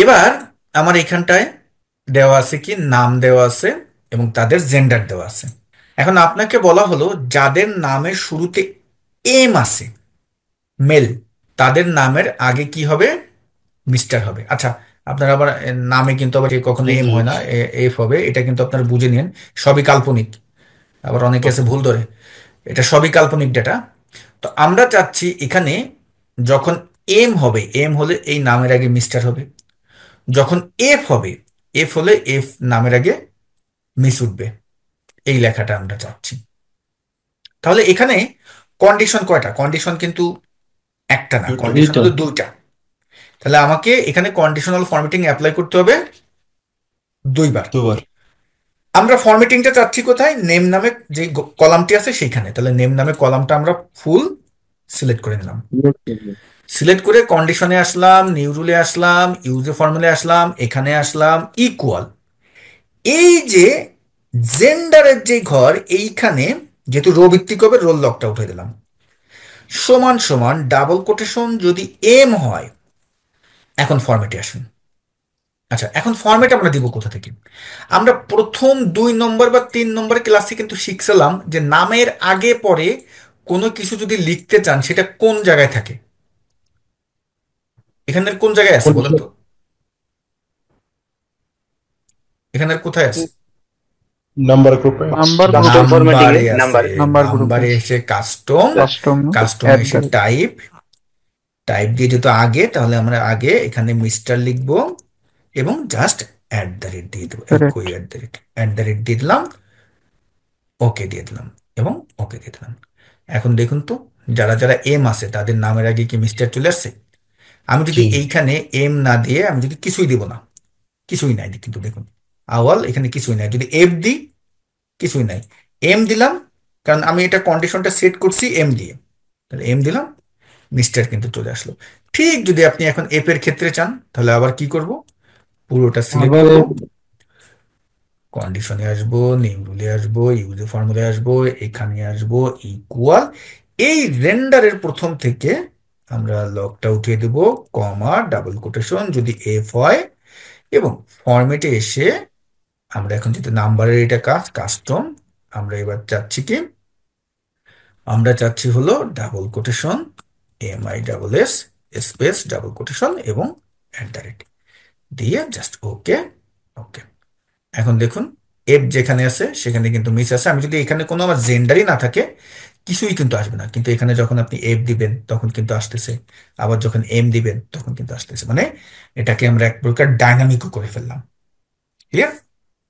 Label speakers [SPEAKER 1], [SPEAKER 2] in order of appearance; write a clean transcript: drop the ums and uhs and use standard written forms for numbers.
[SPEAKER 1] এবার আমার এখানটায় দেওয়া আছে কি, নাম দেওয়া আছে এবং তাদের জেন্ডার দেওয়া আছে। এখন আপনাকে বলা হলো যাদের নামের শুরুতে এম আছে, মেল, তাদের নামের আগে কি হবে, মিস্টার হবে। আচ্ছা, আপনার আবার নামে কিন্তু আবার কখনো
[SPEAKER 2] জি
[SPEAKER 1] এম
[SPEAKER 2] জি।
[SPEAKER 1] হয় না, এফ হবে, এটা কিন্তু আপনারা বুঝে নিন। সবই কাল্পনিক, আবার অনেকে আছে
[SPEAKER 2] ওকে।
[SPEAKER 1] ভুল ধরে। এটা সবই কাল্পনিক ডেটা। তো আমরা চাচ্ছি এখানে যখন এম হবে, এম হলে এই নামের আগে মিস্টার হবে। যখন এফ হবে, এফ হলে এফ নামের আগে মিস উঠবে। এই লেখাটা আমরা চাচ্ছি। তাহলে এখানে কন্ডিশন কয়টা? কন্ডিশন কিন্তু একটা না,
[SPEAKER 2] দুটো।
[SPEAKER 1] কন্ডিশন
[SPEAKER 2] দুইটা।
[SPEAKER 1] হলো দুইটা। তাহলে আমাকে এখানে কন্ডিশনাল ফরম্যাটিং অ্যাপ্লাই করতে হবে দুইবার।
[SPEAKER 2] দুবার।
[SPEAKER 1] আমরা ফরম্যাটিংটা চাচ্ছি কোথায়? নেম নামে যে কলামটি আছে সেইখানে। তাহলে নেম নামে কলামটা আমরা ফুল সিলেক্ট করে নিলাম। সিলেক্ট করে কন্ডিশনে আসলাম, নিউ রুলে আসলাম, ইউজে ফর্মুলে আসলাম, এখানে আসলাম ইকুয়াল। এই যে জেন্ডারের যে ঘর, এইখানে যেহেতু রো ভিত্তিক হবে, রোল লকটা উঠে দিলাম। সমান সমান ডাবল কোটেশন যদি এম হয়। এখন ফরম্যাটে আসুন। আচ্ছা, এখন ফরম্যাট আমরা দিব কোথা থেকে? আমরা প্রথম 2 নম্বর বা 3 নম্বর ক্লাসে কিন্তু শিখছিলাম যে নামের আগে পরে কোনো কিছু যদি লিখতে চান সেটা কোন জায়গায় থাকে। এখানের কোন জায়গায় আছে বলেন তো? এখানের কোথায় আছে?
[SPEAKER 2] নাম্বার গ্রুপে আছে।
[SPEAKER 3] নাম্বার
[SPEAKER 2] লাস্টে।
[SPEAKER 3] গ্রুপে,
[SPEAKER 4] ফরম্যাটিং এ
[SPEAKER 1] নাম্বারে আছে।
[SPEAKER 4] নাম্বার।
[SPEAKER 3] নাম্বার গ্রুপে
[SPEAKER 1] নাম্বারে এসে কাস্টম,
[SPEAKER 3] কাস্টম
[SPEAKER 1] কাস্টমে
[SPEAKER 3] অ্যাট
[SPEAKER 1] এসে
[SPEAKER 3] দ্য
[SPEAKER 1] টাইপ, টাইপ দিয়ে যেহেতু আগে, তাহলে আমরা আগে এখানে মিস্টার লিখবো এবং জাস্ট অ্যাট দ্য রেট দিয়ে দেবো।
[SPEAKER 3] রেট।
[SPEAKER 1] একই অ্যাট দ্য রেট দিয়ে দিলাম, ওকে দিয়ে দিলাম এবং ওকে দিয়ে দিলাম। এখন দেখুন তো, যারা যারা এম আছে তাদের নামের আগে কি মিস্টার চলে আসছে? আমি যদি
[SPEAKER 2] জি।
[SPEAKER 1] এইখানে এম না দিয়ে আমি যদি কিছুই দিব না, কিছুই নাই কিন্তু দেখুন, আওয়াল এখানে কিছুই নাই। যদি এফ দিই, কিছুই নাই। এম দিলাম, কারণ আমি এটা কন্ডিশনটা সেট করছি এম দিয়ে। তাহলে এম দিলাম, মিস্টার কিন্তু চলে আসলো। ঠিক যদি আপনি এখন এফ এর ক্ষেত্রে চান, তাহলে আবার কি করব? পুরোটা সিলেক্ট
[SPEAKER 3] আবার
[SPEAKER 1] করব,
[SPEAKER 3] এই
[SPEAKER 1] কন্ডিশনে আসবো, নিউ রুলে আসবো, ইউজে ফর্মুলায় আসবো, এখানে আসবো ইকুয়াল। এই রেন্ডারের প্রথম থেকে আমরা লকটা উঠিয়ে দেব, কমা ডাবল কোটেশন যদি এফ হয়, এবং ফরম্যাটে এসে আমরা এখন যেটা নাম্বারের এটা কাস্টম, আমরা এবার চাচ্ছি কি, আমরা চাচ্ছি হলো double quotation, MI space double quotation এবং @, দিয়ে জাস্ট ওকে। ওকে। এখন দেখুন, এফ যেখানে আছে সেখানে কিন্তু মিস আছে। আমি যদি এখানে কোনো আমার জেন্ডারই না থাকে, কিছুই কিন্তু আসবে না। কিন্তু এখানে যখন আপনি এফ দিবেন তখন কিন্তু আসতেছে, আবার যখন এম দিবেন তখন কিন্তু আসতেছে। মানে এটাকে আমরা এক প্রকার ডাইনামিকও করে ফেললাম। ক্লিয়ার?